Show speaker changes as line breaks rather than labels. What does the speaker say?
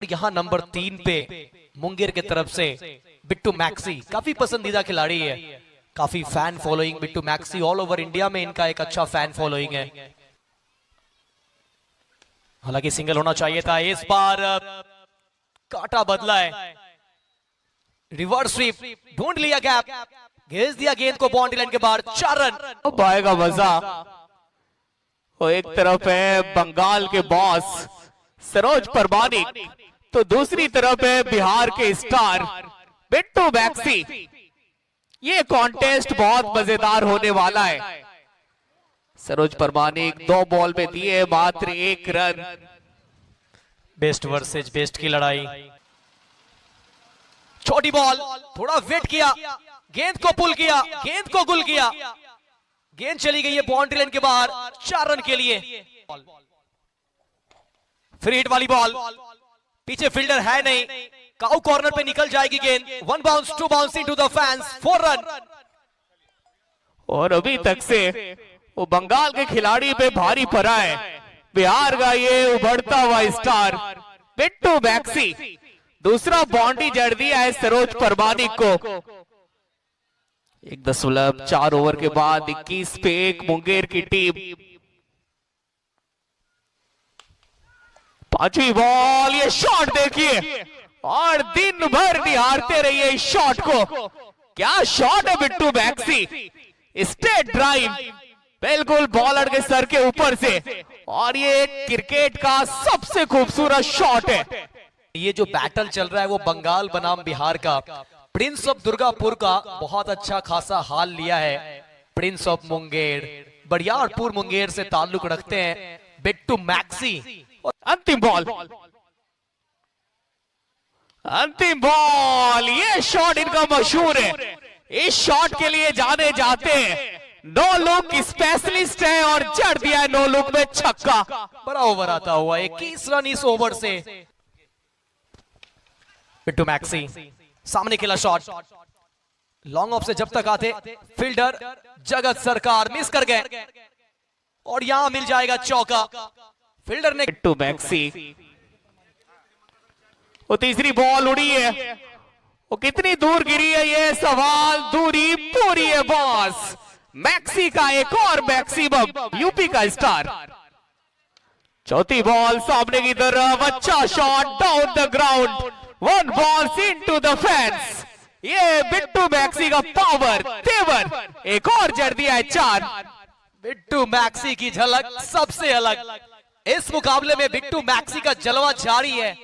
यहाँ नंबर 3 पे मुंगेर की तरफ से बिट्टू मैक्सी, काफी पसंदीदा खिलाड़ी है, काफी fan following Bittu maxi, all over India में इनका एक अच्छा फैन फॉलोइंग है। हालांकि सिंगल होना चाहिए था, इस बार काटा बदला है, रिवर्स स्वीप, ढूंढ लिया गैप, भेज दिया गेंद को बाउंड्री लाइन के बाहर, 4 रन।
अब आएगा मजा। वो एक तरफ है बंगाल के बॉस सरोज परमानिक, तो दूसरी तरफ है बिहार के स्टार बिट्टू मैक्सी। ये कॉन्टेस्ट बहुत मजेदार होने वाला है। सरोज परमानिक 2 बॉल में दिए मात्र 1 रन।
बेस्ट वर्सेज बेस्ट की लड़ाई, छोटी बॉल, थोड़ा वेट किया, गेंद को पुल किया, गेंद को गुल किया, गेंद चली गई है बाउंड्री लाइन के बाहर, 4 रन के लिए। फ्री हिट वाली बॉल, पीछे फील्डर है नहीं, काउ कॉर्नर पे निकल जाएगी गेंद, 1 bounce 2 bounce into the fans, 4 run.
और अभी तक से वो बंगाल के खिलाड़ी पे भारी पड़ा है बिहार का ये उभरता हुआ स्टार बिट्टू मैक्सी। दूसरा बाउंड्री जड़ दिया है सरोज परमानिक को। 1.4 ओवर के बाद 21 पे 1 मुंगेर की टीम। 5वीं बॉल, ये शॉट देखिए और दिन भर निहारते रहिए इस शॉट को। क्या शॉट है बिट्टू मैक्सी, स्ट्रेट ड्राइव, बिल्कुल बॉलर के सर के ऊपर से, और ये क्रिकेट का सबसे खूबसूरत शॉट है।
ये जो बैटल चल रहा है वो बंगाल बनाम बिहार का, प्रिंस ऑफ दुर्गापुर का बहुत अच्छा खासा हाल लिया है। प्रिंस ऑफ मुंगेर, बरियारपुर मुंगेर से ताल्लुक रखते हैं बिट्टू मैक्सी।
अंतिम बॉल, अंतिम बॉल, ये शॉट इनका मशहूर है, इस शॉट के लिए जाने जाते हैं। नो लुक स्पेशलिस्ट है और जड़ दिया है नो लुक में छक्का।
बड़ा ओवर आता हुआ 21 रन इस ओवर से। बिट्टू मैक्सी सामने खेला शॉट, लॉन्ग ऑफ से जब तक आते फील्डर जगत सरकार मिस कर गए, और यहां मिल जाएगा चौका। फील्डर ने
बिट्टू मैक्सी, वो तीसरी बॉल उड़ी है, वो कितनी दूर गिरी है ये सवाल, दूरी पूरी है बॉस। मैक्सी का एक और मैक्सिमम, यूपी का स्टार। चौथी बॉल सामने की तरफ, अच्छा shot down the ground, 1 ball into the fence. ये बिट्टू मैक्सी का पावर तेवर, एक और जड़ दिया है 4।
बिट्टू मैक्सी की झलक सबसे अलग, इस मुकाबले में बिट्टू मैक्सी का जलवा जारी है।